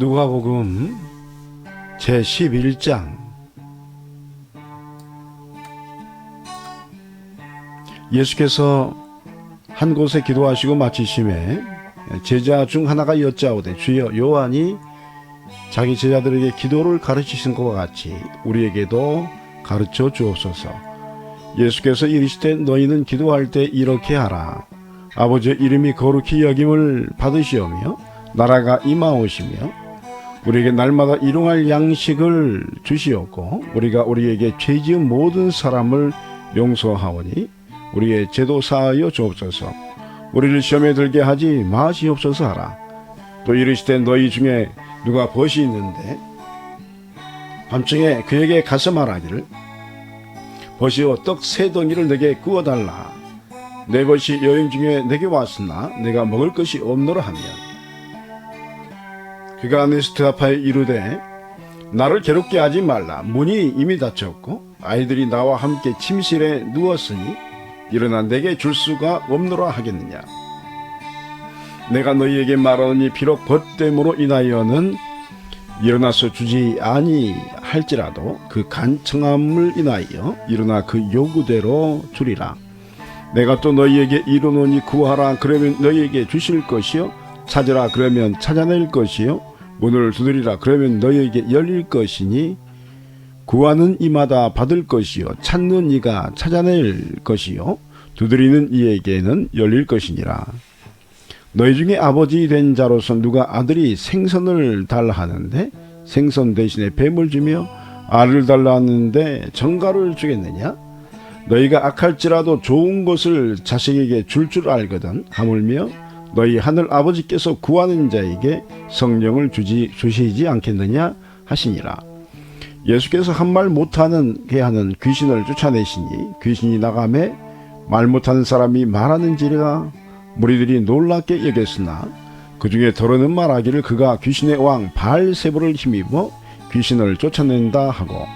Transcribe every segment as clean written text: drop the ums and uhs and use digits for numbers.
누가복음 제11장. 예수께서 한 곳에 기도하시고 마치심에 제자 중 하나가 여짜오되, 주여, 요한이 자기 제자들에게 기도를 가르치신 것과 같이 우리에게도 가르쳐 주옵소서. 예수께서 이르시되, 너희는 기도할 때 이렇게 하라. 아버지의 이름이 거룩히 여김을 받으시오며 나라가 임하오시며 우리에게 날마다 일용할 양식을 주시옵고, 우리가 우리에게 죄 지은 모든 사람을 용서하오니 우리의 죄도 사하여 주옵소서. 우리를 시험에 들게 하지 마시옵소서 하라. 또 이르시되, 너희 중에 누가 벗이 있는데 밤중에 그에게 가서 말하기를, 벗이여 떡 세 덩이를 내게 구워달라. 내 것이 여행 중에 내게 왔으나 내가 먹을 것이 없노라 하면, 그가 안에서 대답하여 이르되, 나를 괴롭게 하지 말라. 문이 이미 닫혔고 아이들이 나와 함께 침실에 누웠으니 일어나 내게 줄 수가 없노라 하겠느냐. 내가 너희에게 말하노니 비록 벗됨으로 인하여는 일어나서 주지 아니할지라도 그 간청함을 인하여 일어나 그 요구대로 주리라. 내가 또 너희에게 이르노니 구하라 그러면 너희에게 주실 것이요, 찾으라 그러면 찾아낼 것이요, 문을 두드리라 그러면 너희에게 열릴 것이니, 구하는 이마다 받을 것이요, 찾는 이가 찾아낼 것이요, 두드리는 이에게는 열릴 것이니라. 너희 중에 아버지 된 자로서 누가 아들이 생선을 달라 하는데 생선 대신에 뱀을 주며, 알을 달라 하는데 정갈을 주겠느냐? 너희가 악할지라도 좋은 것을 자식에게 줄 알거든 하물며 너희 하늘 아버지께서 구하는 자에게 성령을 주시지 않겠느냐 하시니라. 예수께서 한 말 못하게 하는 귀신을 쫓아내시니 귀신이 나가매 말 못하는 사람이 말하는지라 무리들이 놀랍게 여겼으나, 그 중에 더러는 말하기를 그가 귀신의 왕 바알세불을 힘입어 귀신을 쫓아낸다 하고,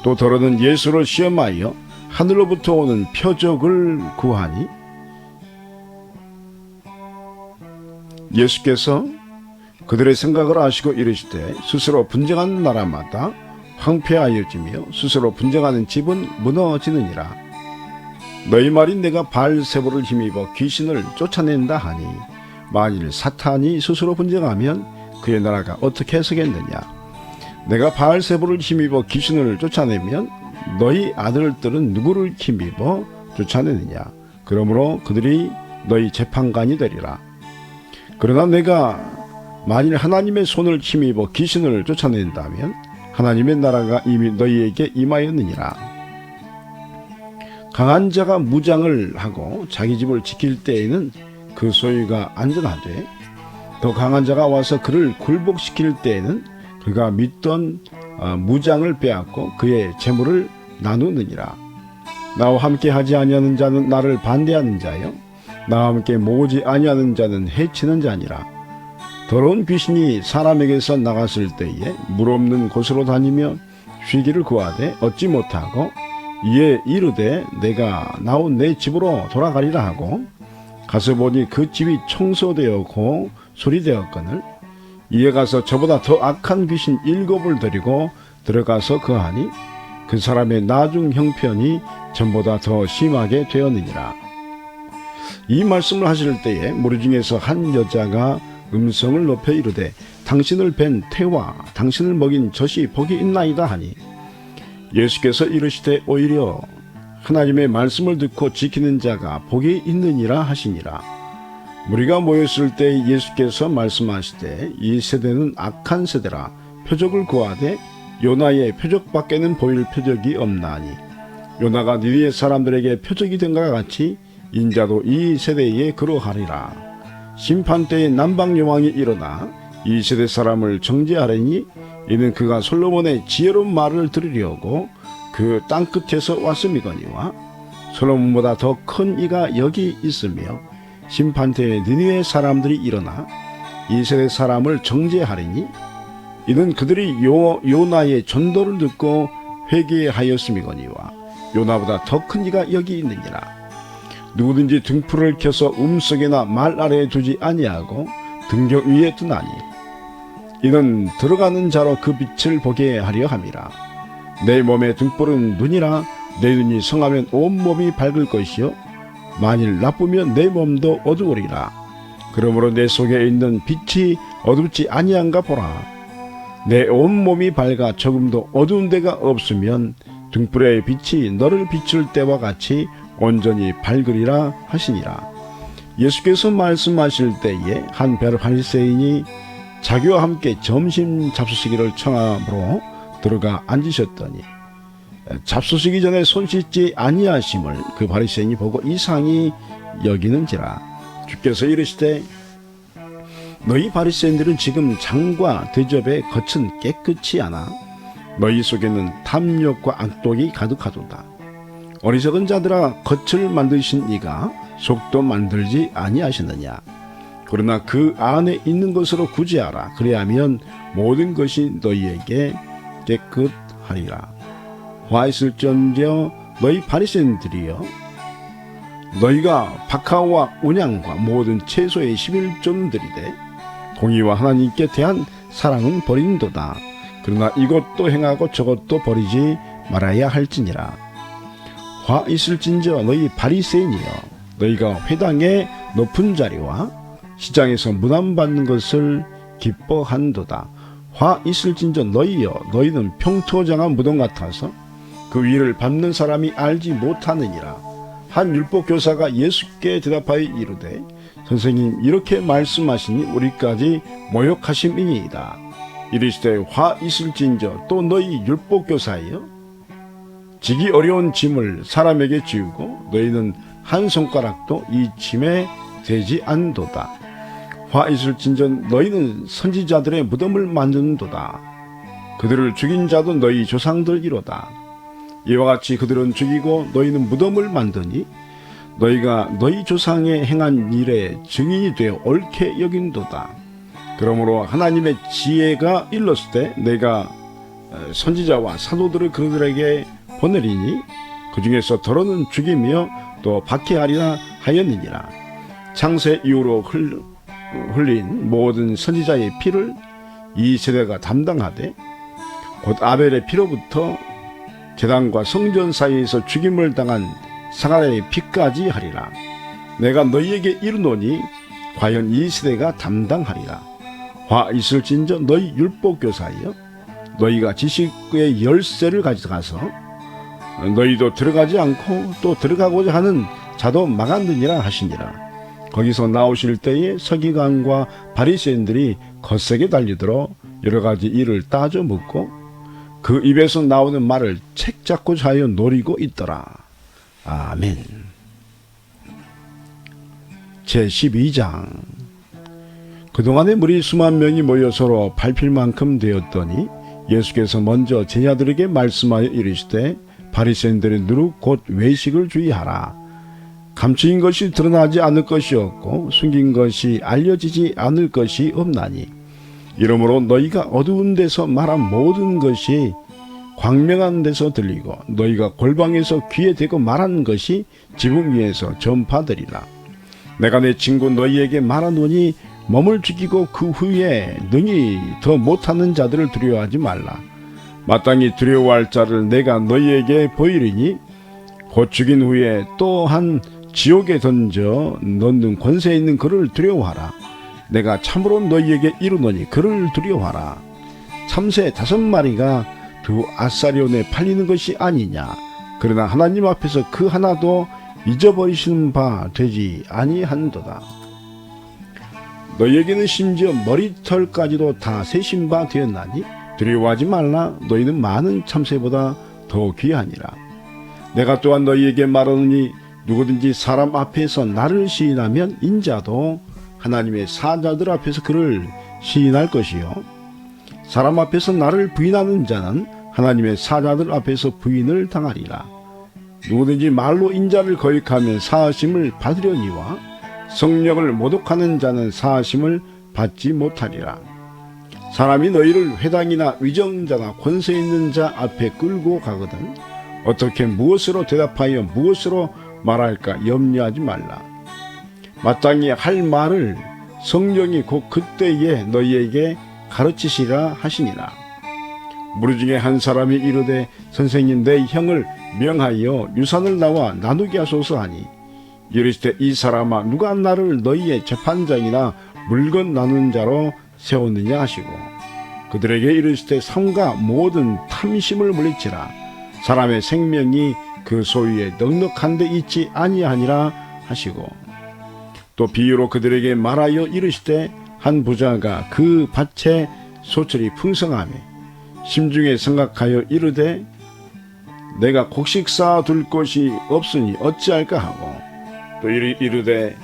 또 더러는 예수를 시험하여 하늘로부터 오는 표적을 구하니, 예수께서 그들의 생각을 아시고 이르시되, 스스로 분쟁하는 나라마다 황폐하여지며 스스로 분쟁하는 집은 무너지느니라. 너희 말이 내가 바알세불을 힘입어 귀신을 쫓아낸다 하니, 만일 사탄이 스스로 분쟁하면 그의 나라가 어떻게 서겠느냐. 내가 바알세불을 힘입어 귀신을 쫓아내면 너희 아들들은 누구를 힘입어 쫓아내느냐. 그러므로 그들이 너희 재판관이 되리라. 그러나 내가 만일 하나님의 손을 힘입어 귀신을 쫓아낸다면 하나님의 나라가 이미 너희에게 임하였느니라. 강한 자가 무장을 하고 자기 집을 지킬 때에는 그 소유가 안전하되, 더 강한 자가 와서 그를 굴복시킬 때에는 그가 믿던 무장을 빼앗고 그의 재물을 나누느니라. 나와 함께 하지 아니하는 자는 나를 반대하는 자요, 나와 함께 모으지 아니하는 자는 해치는 자니라. 더러운 귀신이 사람에게서 나갔을 때에 물 없는 곳으로 다니며 쉬기를 구하되 얻지 못하고, 이에 이르되 내가 나온 내 집으로 돌아가리라 하고, 가서 보니 그 집이 청소되었고 수리되었거늘, 이에 가서 저보다 더 악한 귀신 7을 데리고 들어가서 거하니 그 사람의 나중 형편이 전보다 더 심하게 되었느니라. 이 말씀을 하실 때에 무리 중에서 한 여자가 음성을 높여 이르되, 당신을 뵌 태와 당신을 먹인 젖이 복이 있나이다 하니, 예수께서 이르시되 오히려 하나님의 말씀을 듣고 지키는 자가 복이 있느니라 하시니라. 무리가 모였을 때 예수께서 말씀하시되, 이 세대는 악한 세대라. 표적을 구하되 요나의 표적밖에는 보일 표적이 없나니, 요나가 니느웨 사람들에게 표적이 된 것과 같이 인자도 이 세대에 그러하리라. 심판 때에 남방 여왕이 일어나 이 세대 사람을 정죄하려니, 이는 그가 솔로몬의 지혜로운 말을 들으려고 그 땅끝에서 왔음이거니와, 솔로몬보다 더 큰 이가 여기 있으며, 심판 때에 니느웨 사람들이 일어나 이 세대 사람을 정죄하리니, 이는 그들이 요나의 전도를 듣고 회개하였음이거니와, 요나보다 더 큰 이가 여기 있느니라. 누구든지 등불을 켜서 음속에나 말 아래에 두지 아니하고 등경 위에 두나니, 이는 들어가는 자로 그 빛을 보게 하려 함이라. 내 몸의 등불은 눈이라. 내 눈이 성하면 온몸이 밝을 것이요 만일 나쁘면 내 몸도 어두우리라. 그러므로 내 속에 있는 빛이 어둡지 아니한가 보라. 내 온몸이 밝아 조금도 어두운 데가 없으면 등불의 빛이 너를 비출 때와 같이 온전히 밝으리라 하시니라. 예수께서 말씀하실 때에 한 바리새인이 자기와 함께 점심 잡수시기를 청함으로 들어가 앉으셨더니 잡수시기 전에 손 씻지 아니하심을 그 바리새인이 보고 이상히 여기는지라. 주께서 이르시되 너희 바리새인들은 지금 장과 대접의 겉은 깨끗이 하나 너희 속에는 탐욕과 악독이 가득하도다. 어리석은 자들아, 겉을 만드신 이가 속도 만들지 아니하시느냐. 그러나 그 안에 있는 것으로 구제하라. 그리하면 모든 것이 너희에게 깨끗하리라. 화 있을지언정 너희 바리새인들이여, 너희가 박하와 온양과 모든 채소의 11조는 드리되 공의와 하나님께 대한 사랑은 버린도다. 그러나 이것도 행하고 저것도 버리지 말아야 할지니라. 화 있을진저 너희 바리새인이여, 너희가 회당의 높은 자리와 시장에서 문안받는 것을 기뻐한도다. 화 있을진저 너희여, 너희는 평토장한 무덤 같아서 그 위를 밟는 사람이 알지 못하느니라. 한 율법교사가 예수께 대답하여 이르되 선생님, 이렇게 말씀하시니 우리까지 모욕하심이니이다. 이르시되 화 있을진저 또 너희 율법교사여, 지기 어려운 짐을 사람에게 지우고 너희는 한 손가락도 이 짐에 대지 않도다. 화 있을진저 너희는 선지자들의 무덤을 만드는도다. 그들을 죽인 자도 너희 조상들이로다. 이와 같이 그들은 죽이고 너희는 무덤을 만드니 너희가 너희 조상의 행한 일에 증인이 되어 옳게 여긴도다. 그러므로 하나님의 지혜가 일렀을 때 내가 선지자와 사도들을 그들에게 보내리니 그 중에서 더러는 죽이며 또 박해하리라 하였느니라. 창세 이후로 흘린 모든 선지자의 피를 이 세대가 담당하되 곧 아벨의 피로부터 제단과 성전 사이에서 죽임을 당한 사가랴의 피까지 하리라. 내가 너희에게 이르노니 과연 이 세대가 담당하리라. 화 있을진저 너희 율법교사여, 너희가 지식의 열쇠를 가져가서 너희도 들어가지 않고 또 들어가고자 하는 자도 막았느니라 하시니라. 거기서 나오실 때에 서기관과 바리새인들이 거세게 달리들어 여러 가지 일을 따져 묻고 그 입에서 나오는 말을 책 잡고자 하여 노리고 있더라. 아멘. 제12장. 그동안에 무리 수만 명이 모여 서로 밟힐 만큼 되었더니 예수께서 먼저 제자들에게 말씀하여 이르시되 바리새인들의 누룩 곧 외식을 주의하라. 감추인 것이 드러나지 않을 것이 없고 숨긴 것이 알려지지 않을 것이 없나니 이러므로 너희가 어두운 데서 말한 모든 것이 광명한 데서 들리고 너희가 골방에서 귀에 대고 말한 것이 지붕 위에서 전파되리라. 내가 내 친구 너희에게 말하노니 몸을 죽이고 그 후에 능히 더 못하는 자들을 두려워하지 말라. 마땅히 두려워할 자를 내가 너희에게 보이리니 곧 죽인 후에 또한 지옥에 던져 넣는 권세 있는 그를 두려워하라. 내가 참으로 너희에게 이르노니 그를 두려워하라. 참새 5마리가 두 아사리온에 팔리는 것이 아니냐. 그러나 하나님 앞에서 그 하나도 잊어버리시는 바 되지 아니한도다. 너희에게는 심지어 머리털까지도 다 세신 바 되었나니 두려워하지 말라. 너희는 많은 참새보다 더 귀하니라. 내가 또한 너희에게 말하노니 누구든지 사람 앞에서 나를 시인하면 인자도 하나님의 사자들 앞에서 그를 시인할 것이요 사람 앞에서 나를 부인하는 자는 하나님의 사자들 앞에서 부인을 당하리라. 누구든지 말로 인자를 거역하면 사하심을 받으려니와 성령을 모독하는 자는 사하심을 받지 못하리라. 사람이 너희를 회당이나 위정자나 권세 있는 자 앞에 끌고 가거든 어떻게 무엇으로 대답하여 무엇으로 말할까 염려하지 말라. 마땅히 할 말을 성령이 곧 그때에 너희에게 가르치시라 하시니라. 무리 중에 한 사람이 이르되 선생님 내 형을 명하여 유산을 나와 나누게 하소서 하니 이르시되 이 사람아 누가 나를 너희의 재판장이나 물건 나누는 자로 세웠느냐 하시고 그들에게 이르시되 삼가 모든 탐심을 물리치라. 사람의 생명이 그 소유에 넉넉한 데 있지 아니하니라 하시고 또 비유로 그들에게 말하여 이르시되 한 부자가 그 밭에 소철이 풍성하며 심중에 생각하여 이르되 내가 곡식 쌓아둘 곳이 없으니 어찌할까 하고 또 이르되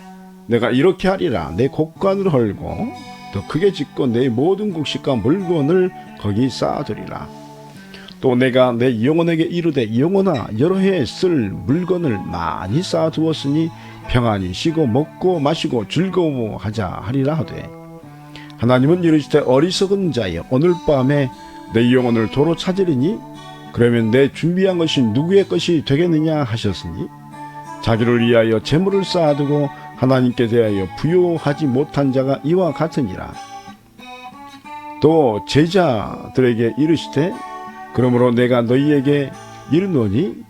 내가 이렇게 하리라. 내 곡간을 헐고 더 크게 짓고 내 모든 곡식과 물건을 거기 쌓아두리라. 또 내가 내 영혼에게 이르되 영혼아 여러 해 쓸 물건을 많이 쌓아두었으니 평안히 쉬고 먹고 마시고 즐거워하자 하리라 하되 하나님은 이르시되 어리석은 자여 오늘 밤에 내 영혼을 도로 찾으리니 그러면 내 준비한 것이 누구의 것이 되겠느냐 하셨으니 자기를 위하여 재물을 쌓아두고 하나님께 대하여 부요하지 못한 자가 이와 같으니라. 또 제자들에게 이르시되 그러므로 내가 너희에게 이르노니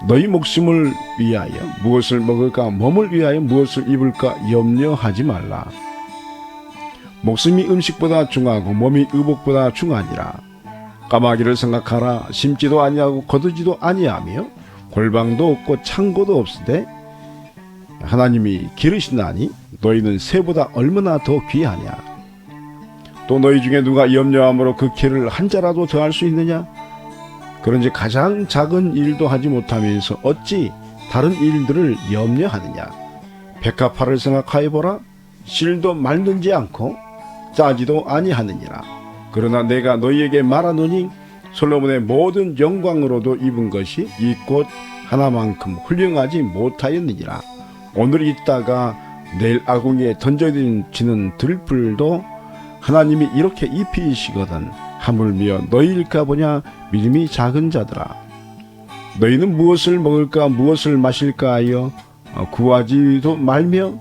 너희 목숨을 위하여 무엇을 먹을까 몸을 위하여 무엇을 입을까 염려하지 말라. 목숨이 음식보다 중하고 몸이 의복보다 중하니라. 까마귀를 생각하라. 심지도 아니하고 거두지도 아니하며 골방도 없고 창고도 없으되 하나님이 기르시나니 너희는 새보다 얼마나 더 귀하냐. 또 너희 중에 누가 염려함으로 그 키를 한 자라도 더할 수 있느냐. 그런지 가장 작은 일도 하지 못하면서 어찌 다른 일들을 염려하느냐. 백합화를 생각하여 보라. 실도 말든지 않고 짜지도 아니하느니라. 그러나 내가 너희에게 말하노니 솔로몬의 모든 영광으로도 입은 것이 이 꽃 하나만큼 훌륭하지 못하였느니라. 오늘 있다가 내일 아궁이에 던져지는 들풀도 하나님이 이렇게 입히시거든 하물며 너희일까 보냐. 믿음이 작은 자들아 너희는 무엇을 먹을까 무엇을 마실까 하여 구하지도 말며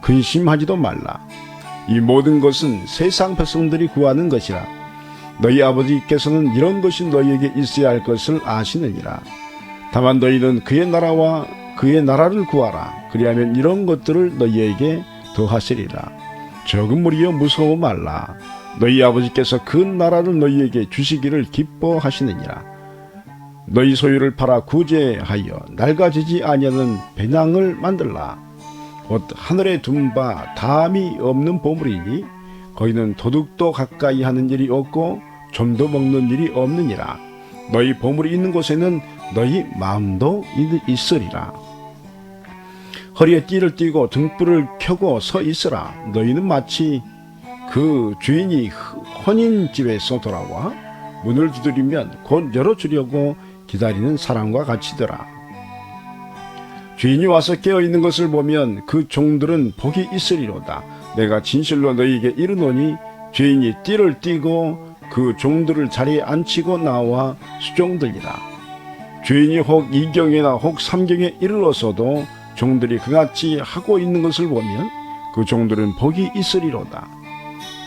근심하지도 말라. 이 모든 것은 세상 백성들이 구하는 것이라. 너희 아버지께서는 이런 것이 너희에게 있어야 할 것을 아시느니라. 다만 너희는 그의 나라와 그의 나라를 구하라. 그리하면 이런 것들을 너희에게 더하시리라. 적은 무리여 무서워 말라. 너희 아버지께서 그 나라를 너희에게 주시기를 기뻐하시느니라. 너희 소유를 팔아 구제하여 낡아지지 아니하는 배낭을 만들라. 곧 하늘에 둔 바 담이 없는 보물이니 거기는 도둑도 가까이 하는 일이 없고 좀도 먹는 일이 없느니라. 너희 보물이 있는 곳에는 너희 마음도 있으리라. 허리에 띠를 띠고 등불을 켜고 서 있으라. 너희는 마치 그 주인이 혼인집에서 돌아와 문을 두드리면 곧 열어주려고 기다리는 사람과 같이더라. 주인이 와서 깨어있는 것을 보면 그 종들은 복이 있으리로다. 내가 진실로 너희에게 이르노니 주인이 띠를 띠고 그 종들을 자리에 앉히고 나와 수종들이라. 주인이 혹 2경이나 혹 3경에 이르러서도 종들이 그같이 하고 있는 것을 보면 그 종들은 복이 있으리로다.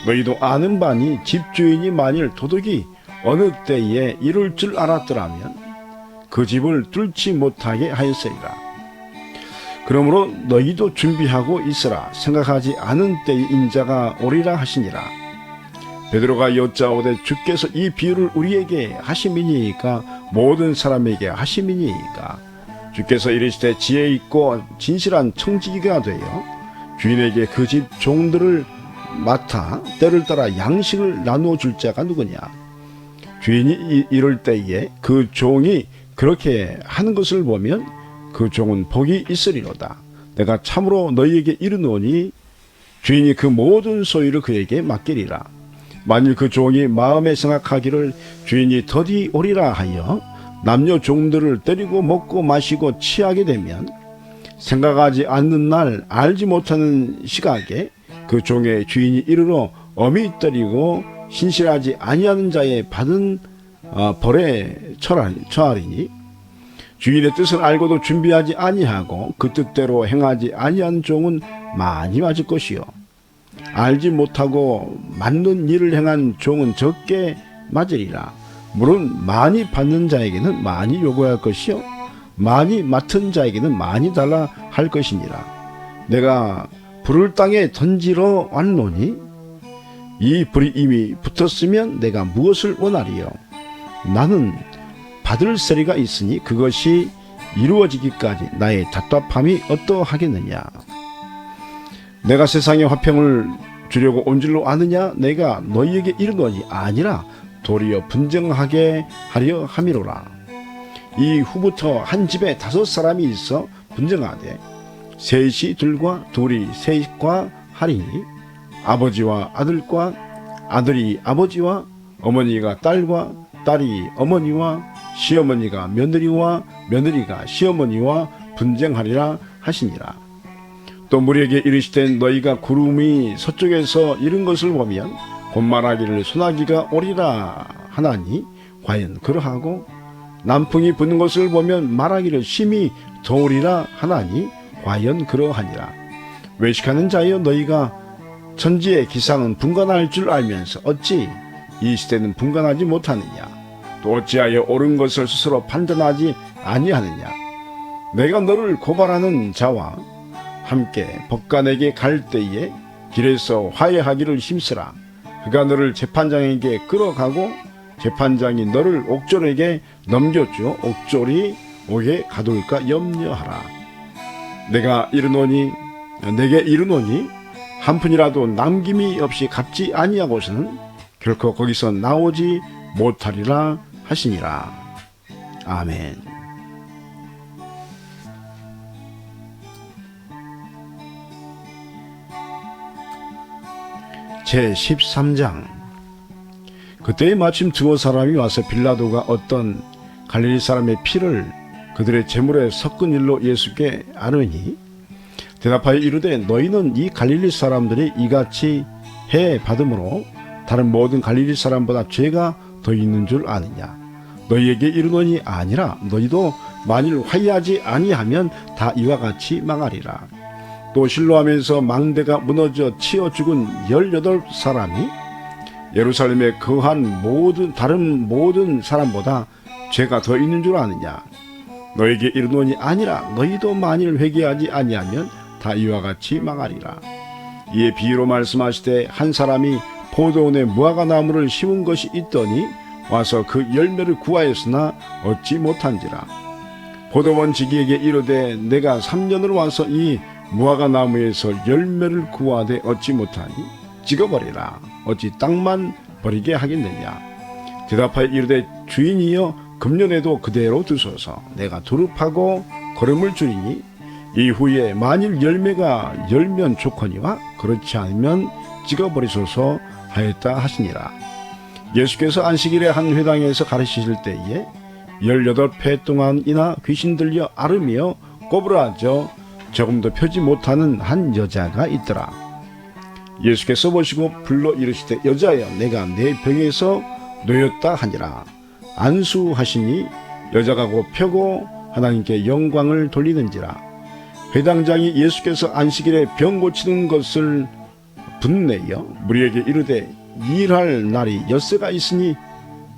너희도 아는 바니 집주인이 만일 도둑이 어느 때에 이룰 줄 알았더라면 그 집을 뚫지 못하게 하였으리라. 그러므로 너희도 준비하고 있으라. 생각하지 않은 때에 인자가 오리라 하시니라. 베드로가 여짜오되 주께서 이 비유를 우리에게 하심이니까 모든 사람에게 하심이니까. 주께서 이르시되 지혜 있고 진실한 청지기가 되어 주인에게 그 집 종들을 맡아 때를 따라 양식을 나누어 줄 자가 누구냐. 주인이 이럴 때에 그 종이 그렇게 하는 것을 보면 그 종은 복이 있으리로다. 내가 참으로 너희에게 이르노니 주인이 그 모든 소유를 그에게 맡기리라. 만일 그 종이 마음에 생각하기를 주인이 더디 오리라 하여 남녀 종들을 때리고 먹고 마시고 취하게 되면 생각하지 않는 날 알지 못하는 시각에 그 종의 주인이 이르러 엄히 때리고 신실하지 아니하는 자의 받은 벌에 처하리니 주인의 뜻을 알고도 준비하지 아니하고 그 뜻대로 행하지 아니한 종은 많이 맞을 것이요 알지 못하고 맞는 일을 행한 종은 적게 맞으리라. 물론 많이 받는 자에게는 많이 요구할 것이요 많이 맡은 자에게는 많이 달라 할 것이니라. 내가 불을 땅에 던지러 왔노니 이 불이 이미 붙었으면 내가 무엇을 원하리요? 나는 받을 세리가 있으니 그것이 이루어지기까지 나의 답답함이 어떠하겠느냐? 내가 세상에 화평을 주려고 온 줄로 아느냐? 내가 너희에게 이르노니 아니라 도리어 분쟁하게 하려 함이로라. 이 후부터 한 집에 5사람이 있어 분쟁하되 셋이 둘과 둘이 셋과 하리니 아버지와 아들과 아들이 아버지와 어머니가 딸과 딸이 어머니와 시어머니가 며느리와 며느리가 시어머니와 분쟁하리라 하시니라. 또 무리에게 이르시되 너희가 구름이 서쪽에서 이른 것을 보면 곧 말하기를 소나기가 오리라 하나니 과연 그러하고 남풍이 부는 것을 보면 말하기를 심히 더우리라 하나니 과연 그러하니라. 외식하는 자여 너희가 천지의 기상은 분간할 줄 알면서 어찌 이 시대는 분간하지 못하느냐? 또 어찌하여 옳은 것을 스스로 판단하지 아니하느냐? 내가 너를 고발하는 자와 함께 법관에게 갈 때에 길에서 화해하기를 힘쓰라. 그가 너를 재판장에게 끌어가고 재판장이 너를 옥졸에게 넘겨주어 옥졸이 옥에 가둘까 염려하라. 내게 이르노니 한 푼이라도 남김이 없이 갚지 아니하고서는 결코 거기서 나오지 못하리라 하시니라. 아멘. 제13장. 그때에 마침 두어 사람이 와서 빌라도가 어떤 갈릴리 사람의 피를 그들의 제물에 섞은 일로 예수께 아뢰니 대답하여 이르되 너희는 이 갈릴리 사람들이 이같이 해 받음으로 다른 모든 갈릴리 사람보다 죄가 더 있는 줄 아느냐? 너희에게 이르노니 아니라 너희도 만일 화해하지 아니하면 다 이와 같이 망하리라. 또 실로하면서 망대가 무너져 치어 죽은 18사람이 예루살렘에 거한 다른 모든 사람보다 죄가 더 있는 줄 아느냐? 너에게 이르노니 아니라 너희도 만일 회개하지 아니하면 다 이와 같이 망하리라. 이에 비유로 말씀하시되 한 사람이 포도원에 무화과 나무를 심은 것이 있더니 와서 그 열매를 구하였으나 얻지 못한지라. 포도원 지기에게 이르되 내가 3년을 와서 이 무화과 나무에서 열매를 구하되 얻지 못하니 찍어버리라. 어찌 땅만 버리게 하겠느냐? 대답하여 이르되 주인이여 금년에도 그대로 두소서. 내가 두릅하고 거름을 줄이니 이후에 만일 열매가 열면 좋거니와 그렇지 않으면 찍어버리소서 하였다 하시니라. 예수께서 안식일에 한 회당에서 가르치실 때에 18회 동안이나 귀신 들려 앓으며 꼬부라져 조금도 펴지 못하는 한 여자가 있더라. 예수께서 보시고 불러 이르시되 여자여 내가 내 병에서 놓였다 하니라. 안수하시니 여자가 곧 펴고 하나님께 영광을 돌리는지라. 회당장이 예수께서 안식일에 병 고치는 것을 분내어 무리에게 이르되 일할 날이 엿새가 있으니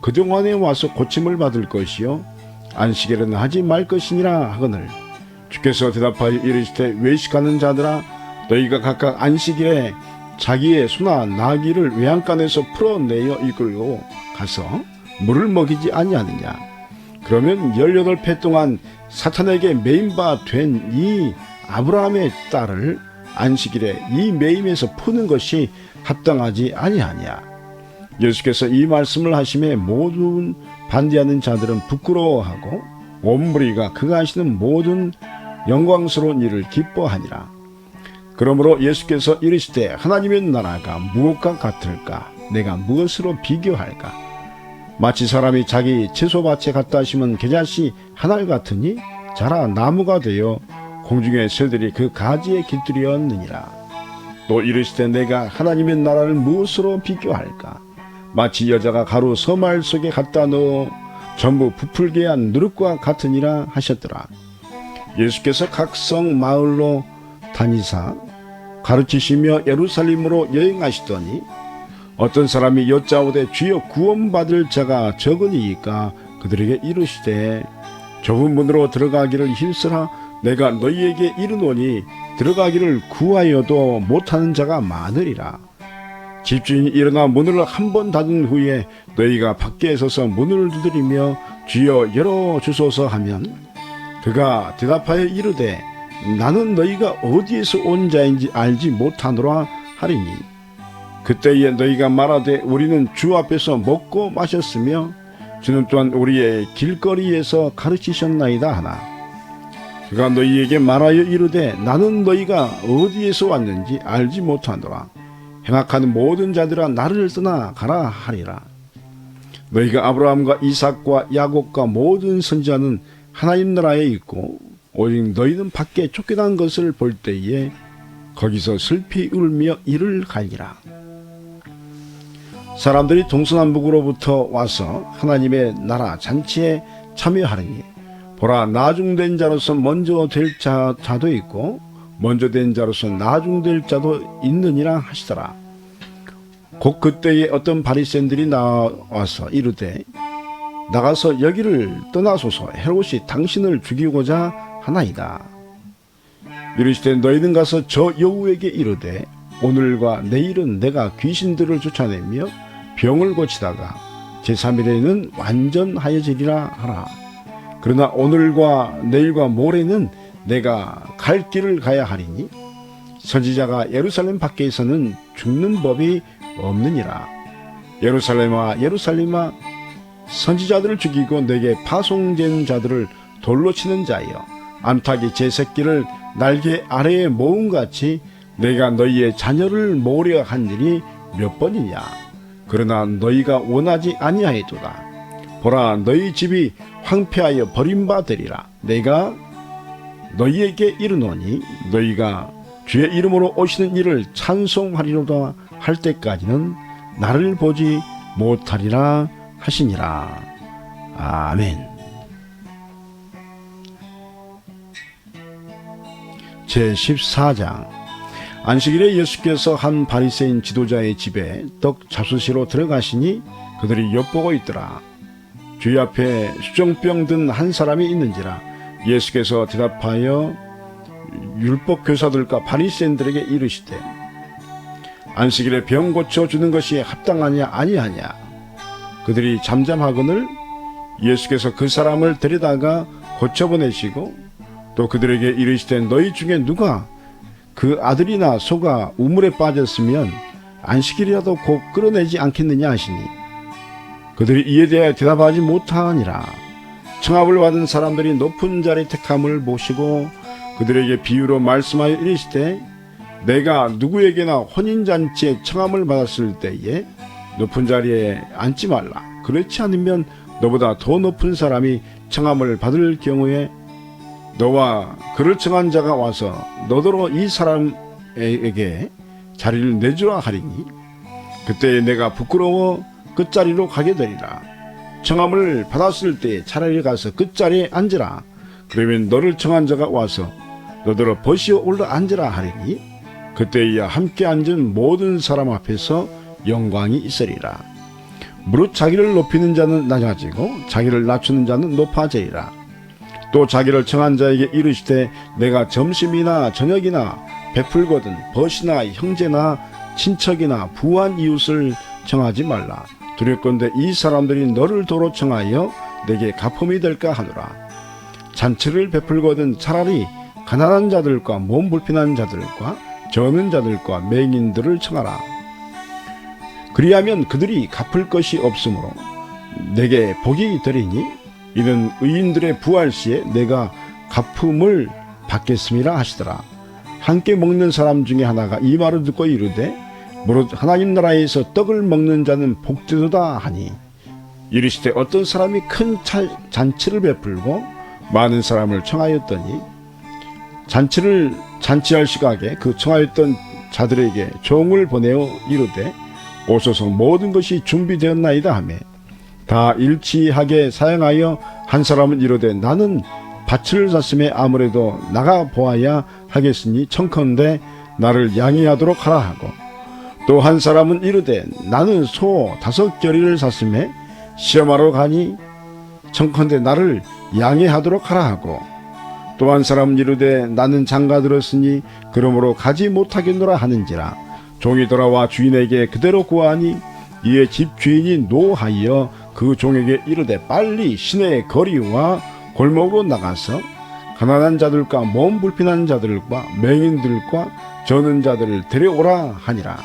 그동안에 와서 고침을 받을 것이요 안식일에는 하지 말 것이니라 하거늘 주께서 대답하여 이르시되 외식하는 자들아 너희가 각각 안식일에 자기의 소나 나귀를 외양간에서 풀어내어 이끌고 가서 물을 먹이지 아니하느냐. 그러면 18회 동안 사탄에게 매인 바 된 이 아브라함의 딸을 안식일에 이 매임에서 푸는 것이 합당하지 아니하냐. 예수께서 이 말씀을 하심에 모든 반대하는 자들은 부끄러워하고 온 무리가 그가 하시는 모든 영광스러운 일을 기뻐하니라. 그러므로 예수께서 이르시되 하나님의 나라가 무엇과 같을까? 내가 무엇으로 비교할까? 마치 사람이 자기 채소밭에 갖다 심은 겨자씨 하나 같으니 자라 나무가 되어 공중의 새들이 그 가지에 깃들였느니라. 또 이르시되 내가 하나님의 나라를 무엇으로 비교할까? 마치 여자가 가루 서말 속에 갖다 넣어 전부 부풀게 한 누룩과 같으니라 하셨더라. 예수께서 각 성 마을로 다니사 가르치시며 예루살렘으로 여행하시더니 어떤 사람이 여짜오되 주여 구원받을 자가 적으니이까 그들에게 이르시되 좁은 문으로 들어가기를 힘쓰라. 내가 너희에게 이르노니 들어가기를 구하여도 못하는 자가 많으리라. 집주인이 일어나 문을 한 번 닫은 후에 너희가 밖에 서서 문을 두드리며 주여 열어주소서 하면 그가 대답하여 이르되 나는 너희가 어디에서 온 자인지 알지 못하노라 하리니 그때에 너희가 말하되 우리는 주 앞에서 먹고 마셨으며 주는 또한 우리의 길거리에서 가르치셨나이다 하나 그가 너희에게 말하여 이르되 나는 너희가 어디에서 왔는지 알지 못하노라. 행악한 모든 자들아 나를 떠나 가라 하리라. 너희가 아브라함과 이삭과 야곱과 모든 선지자는 하나님 나라에 있고 오직 너희는 밖에 쫓겨난 것을 볼 때에 거기서 슬피 울며 이를 갈기라. 사람들이 동서남북으로부터 와서 하나님의 나라 잔치에 참여하리니 보라 나중된 자로서 먼저 될 자도 있고 먼저 된 자로서 나중될 자도 있느니라 하시더라. 곧 그때에 어떤 바리새인들이 나와서 이르되 나가서 여기를 떠나소서 헤롯이 당신을 죽이고자 하나이다. 이르시되 너희는 가서 저 여우에게 이르되 오늘과 내일은 내가 귀신들을 쫓아내며 병을 고치다가 제3일에는 완전하여지리라 하라. 그러나 오늘과 내일과 모레는 내가 갈 길을 가야 하리니 선지자가 예루살렘 밖에서는 죽는 법이 없느니라. 예루살렘아 예루살렘아 선지자들을 죽이고 내게 파송된 자들을 돌로 치는 자여 암탉이 제 새끼를 날개 아래에 모음같이 내가 너희의 자녀를 모으려 한 일이 몇 번이냐. 그러나 너희가 원하지 아니하였도다. 보라 너희 집이 황폐하여 버림받으리라. 내가 너희에게 이르노니 너희가 주의 이름으로 오시는 이를 찬송하리로다 할 때까지는 나를 보지 못하리라 하시니라. 아멘. 제14장 안식일에 예수께서 한 바리새인 지도자의 집에 떡 잡수시러 들어가시니 그들이 엿보고 있더라. 주의 앞에 수정병 든 한 사람이 있는지라. 예수께서 대답하여 율법 교사들과 바리새인들에게 이르시되 안식일에 병 고쳐 주는 것이 합당하냐 아니하냐. 그들이 잠잠하거늘 예수께서 그 사람을 데려다가 고쳐보내시고 또 그들에게 이르시되 너희 중에 누가 그 아들이나 소가 우물에 빠졌으면 안식일이라도 곧 끌어내지 않겠느냐 하시니 그들이 이에 대하여 대답하지 못하니라. 청합을 받은 사람들이 높은 자리 택함을 보시고 그들에게 비유로 말씀하여 이르시되 내가 누구에게나 혼인잔치에 청함을 받았을 때에 높은 자리에 앉지 말라. 그렇지 않으면 너보다 더 높은 사람이 청함을 받을 경우에 너와 그를 청한 자가 와서 너더러 이 사람에게 자리를 내주라 하리니 그때 내가 부끄러워 그 자리로 가게 되리라. 청함을 받았을 때에 차라리 가서 그 자리에 앉으라. 그러면 너를 청한 자가 와서 너더러 버시어 올라 앉으라 하리니 그때야 함께 앉은 모든 사람 앞에서 영광이 있으리라. 무릇 자기를 높이는 자는 낮아지고 자기를 낮추는 자는 높아지리라. 또 자기를 청한 자에게 이르시되 내가 점심이나 저녁이나 베풀거든 벗이나 형제나 친척이나 부한 이웃을 청하지 말라. 두렵건대 이 사람들이 너를 도로 청하여 내게 가품이 될까 하노라. 잔치를 베풀거든 차라리 가난한 자들과 몸 불편한 자들과 저는 자들과 맹인들을 청하라. 그리하면 그들이 갚을 것이 없으므로 내게 복이 되리니 이는 의인들의 부활 시에 내가 갚음을 받겠음이라 하시더라. 함께 먹는 사람 중에 하나가 이 말을 듣고 이르되 무릇 하나님 나라에서 떡을 먹는 자는 복되도다 하니 이르시되 어떤 사람이 큰 잔치를 베풀고 많은 사람을 청하였더니 잔치할 시각에 그 청하였던 자들에게 종을 보내어 이르되 오소서 모든 것이 준비되었나이다 하매 다 일치하게 사양하여 한 사람은 이르되 나는 밭을 샀음에 아무래도 나가 보아야 하겠으니 청컨대 나를 양해하도록 하라 하고, 또 한 사람은 이르되 나는 소 5겨리를 샀음에 시험하러 가니 청컨대 나를 양해하도록 하라 하고, 또 한 사람은 이르되 나는 장가 들었으니 그러므로 가지 못하겠노라 하는지라. 종이 돌아와 주인에게 그대로 구하니 이에 집 주인이 노하여 그 종에게 이르되 빨리 시내의 거리와 골목으로 나가서 가난한 자들과 몸 불편한 자들과 맹인들과 저는 자들을 데려오라 하니라.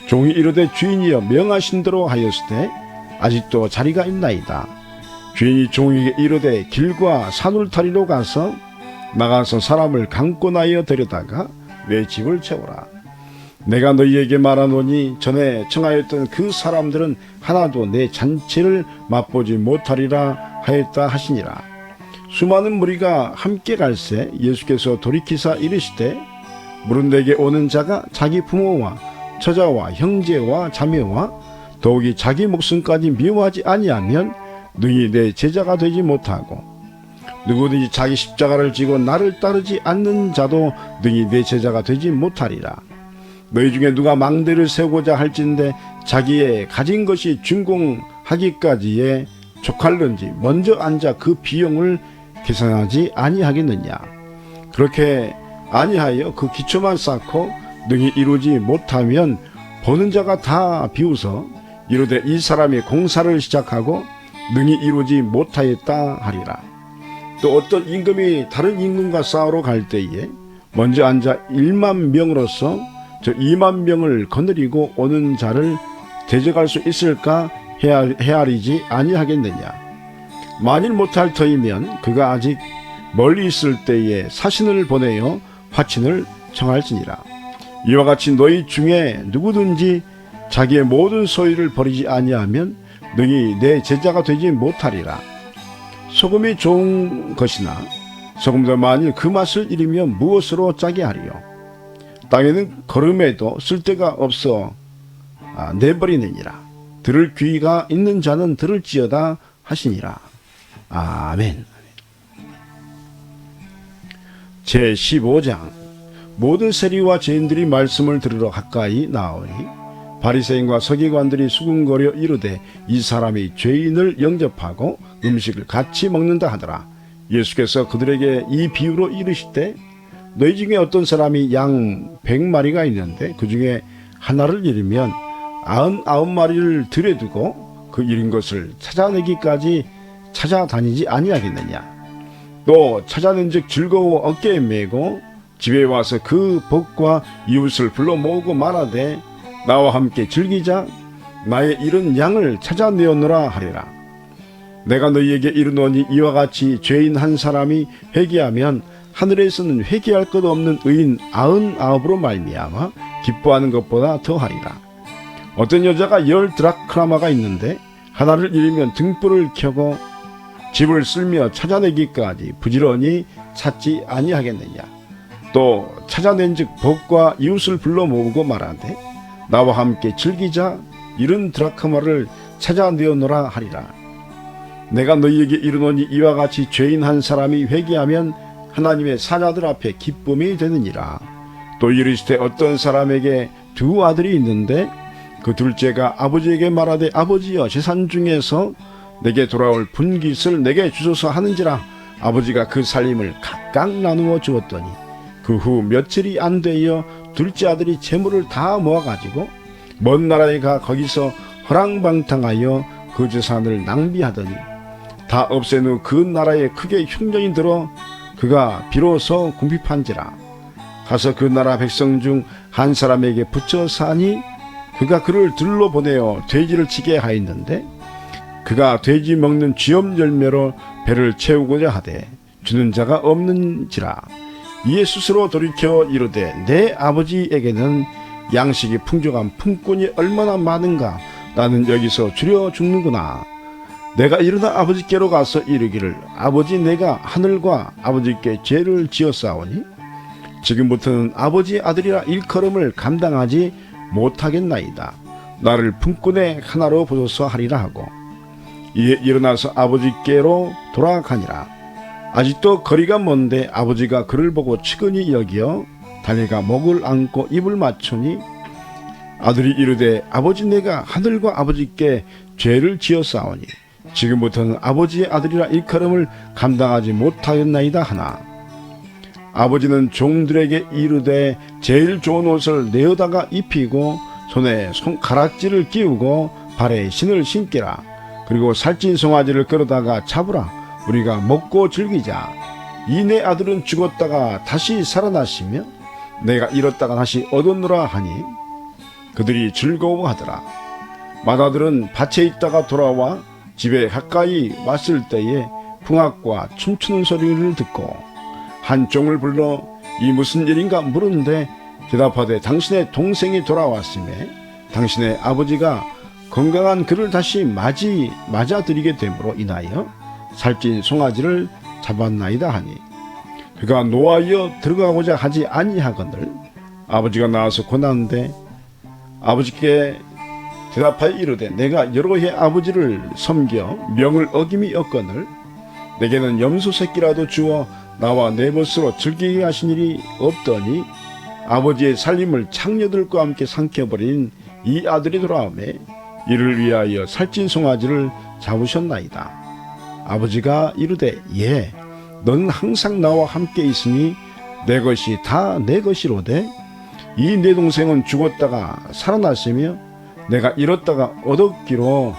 종이 이르되 주인이여 명하신 대로 하였으되 아직도 자리가 있나이다. 주인이 종에게 이르되 길과 산울타리로 가서 나가서 사람을 강권하여 데려다가 내 집을 채우라. 내가 너희에게 말하노니 전에 청하였던 그 사람들은 하나도 내 잔치를 맛보지 못하리라 하였다 하시니라. 수많은 무리가 함께 갈새 예수께서 돌이키사 이르시되 물은 내게 오는 자가 자기 부모와 처자와 형제와 자매와 더욱이 자기 목숨까지 미워하지 아니하면 능히 내 제자가 되지 못하고, 누구든지 자기 십자가를 지고 나를 따르지 않는 자도 능히 내 제자가 되지 못하리라. 너희 중에 누가 망대를 세우고자 할진대 자기의 가진 것이 준공하기까지에 족할는지 먼저 앉아 그 비용을 계산하지 아니하겠느냐. 그렇게 아니하여 그 기초만 쌓고 능히 이루지 못하면 보는 자가 다 비웃어 이르되 이 사람이 공사를 시작하고 능히 이루지 못하였다 하리라. 또 어떤 임금이 다른 임금과 싸우러 갈 때에 먼저 앉아 1만 명으로서 저 2만 명을 거느리고 오는 자를 대적할 수 있을까 헤아리지 아니하겠느냐. 만일 못할 터이면 그가 아직 멀리 있을 때에 사신을 보내어 화친을 청할지니라. 이와 같이 너희 중에 누구든지 자기의 모든 소유를 버리지 아니하면 능히 내 제자가 되지 못하리라. 소금이 좋은 것이나 소금도 만일 그 맛을 잃으면 무엇으로 짜게 하리요. 땅에는 거름에도 쓸데가 없어 내버리느니라. 들을 귀가 있는 자는 들을지어다 하시니라. 아멘. 제15장. 모든 세리와 죄인들이 말씀을 들으러 가까이 나오니 바리새인과 서기관들이 수군거려 이르되 이 사람이 죄인을 영접하고 음식을 같이 먹는다 하더라. 예수께서 그들에게 이 비유로 이르시되 너희 중에 어떤 사람이 양 100마리가 있는데 그 중에 하나를 잃으면 99마리를 들여 두고 그 잃은 것을 찾아내기까지 찾아다니지 아니하겠느냐. 또 찾아낸즉 즐거워 어깨에 메고 집에 와서 그 복과 이웃을 불러 모으고 말하되 나와 함께 즐기자. 나의 잃은 양을 찾아내었노라 하리라. 내가 너희에게 이르노니 이와 같이 죄인 한 사람이 회개하면 하늘에서는 회개할 것 없는 의인 99으로 말미암아 기뻐하는 것보다 더하리라. 어떤 여자가 10 드라크마가 있는데 하나를 잃으면 등불을 켜고 집을 쓸며 찾아내기까지 부지런히 찾지 아니하겠느냐. 또 찾아낸즉 복과 이웃을 불러 모으고 말하되 나와 함께 즐기자. 70 드라크마를 찾아내어노라 하리라. 내가 너희에게 이르노니 이와 같이 죄인 한 사람이 회개하면 하나님의 사자들 앞에 기쁨이 되느니라. 또 이르시되 어떤 사람에게 2 아들이 있는데 그 둘째가 아버지에게 말하되 아버지여 재산 중에서 내게 돌아올 분깃을 내게 주소서 하는지라. 아버지가 그 살림을 각각 나누어 주었더니 그 후 며칠이 안 되어 둘째 아들이 재물을 다 모아가지고 먼 나라에 가 거기서 허랑방탕하여 그 재산을 낭비하더니 다 없앤 후 그 나라에 크게 흉년이 들어 그가 비로소 궁핍한지라. 가서 그 나라 백성 중 한 사람에게 붙여 사니 그가 그를 들러 보내어 돼지를 치게 하였는데 그가 돼지 먹는 쥐엄 열매로 배를 채우고자 하되 주는 자가 없는지라. 이에 스스로 돌이켜 이르되 내 아버지에게는 양식이 풍족한 품꾼이 얼마나 많은가. 나는 여기서 줄여 죽는구나. 내가 일어나 아버지께로 가서 이르기를 아버지 내가 하늘과 아버지께 죄를 지었사오니 지금부터는 아버지의 아들이라 일컬음을 감당하지 못하겠나이다. 나를 품꾼의 하나로 보소서 하리라 하고 이에 일어나서 아버지께로 돌아가니라. 아직도 거리가 먼데 아버지가 그를 보고 측은히 여기어 달려가 목을 안고 입을 맞추니 아들이 이르되 아버지 내가 하늘과 아버지께 죄를 지었사오니 지금부터는 아버지의 아들이라 일컬음을 감당하지 못하였나이다 하나 아버지는 종들에게 이르되 제일 좋은 옷을 내어다가 입히고 손에 손가락질을 끼우고 발에 신을 신기라. 그리고 살찐 송아지를 끌어다가 잡으라. 우리가 먹고 즐기자. 이 내 아들은 죽었다가 다시 살아나시며 내가 잃었다가 다시 얻었노라 하니 그들이 즐거워하더라. 맏아들은 밭에 있다가 돌아와 집에 가까이 왔을 때에 풍악과 춤추는 소리를 듣고 한 종을 불러 이 무슨 일인가 물은데 대답하되 당신의 동생이 돌아왔음에 당신의 아버지가 건강한 그를 다시 맞아들이게 됨으로 인하여 살찐 송아지를 잡았나이다 하니 그가 노하여 들어가고자 하지 아니하거늘 아버지가 나와서 권하는데 아버지께 대답하여 이르되 내가 여러 해 아버지를 섬겨 명을 어김이 없거늘 내게는 염소 새끼라도 주어 나와 내 벗으로 즐기게 하신 일이 없더니 아버지의 살림을 창녀들과 함께 삼켜버린 이 아들이 돌아오매 이를 위하여 살찐 송아지를 잡으셨나이다. 아버지가 이르되 예 너는 항상 나와 함께 있으니 내 것이 다 내 것이로되 이 내 동생은 죽었다가 살아났으며 내가 잃었다가 얻었기로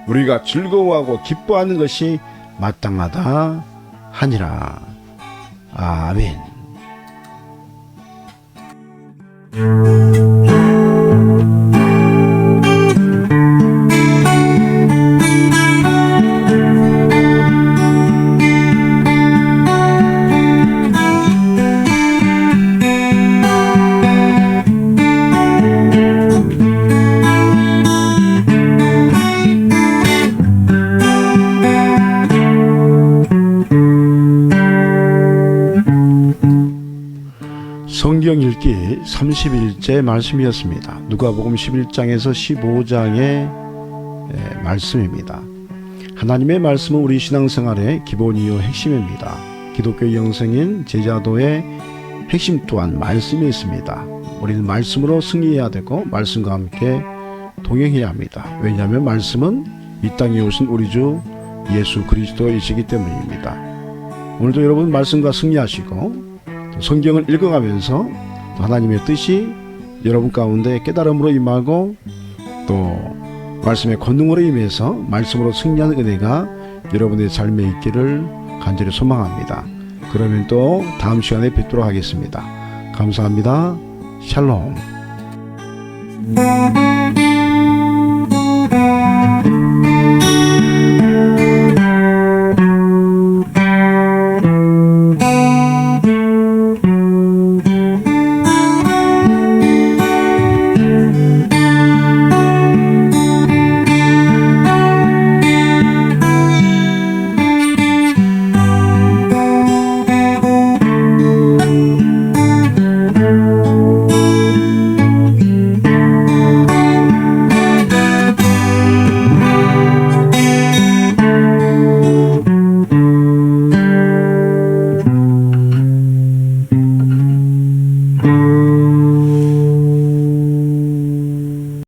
우리가 즐거워하고 기뻐하는 것이 마땅하다 하니라. 아멘. 성경 읽기 31째 말씀이었습니다. 누가복음 11장에서 15장의 말씀입니다. 하나님의 말씀은 우리 신앙생활의 기본이요 핵심입니다. 기독교 영성인 제자도의 핵심 또한 말씀이 있습니다. 우리는 말씀으로 승리해야 되고 말씀과 함께 동행해야 합니다. 왜냐하면 말씀은 이 땅에 오신 우리 주 예수 그리스도이시기 때문입니다. 오늘도 여러분 말씀과 승리하시고 성경을 읽어가면서 하나님의 뜻이 여러분 가운데 깨달음으로 임하고 또 말씀의 권능으로 임해서 말씀으로 승리하는 은혜가 여러분의 삶에 있기를 간절히 소망합니다. 그러면 또 다음 시간에 뵙도록 하겠습니다. 감사합니다. 샬롬.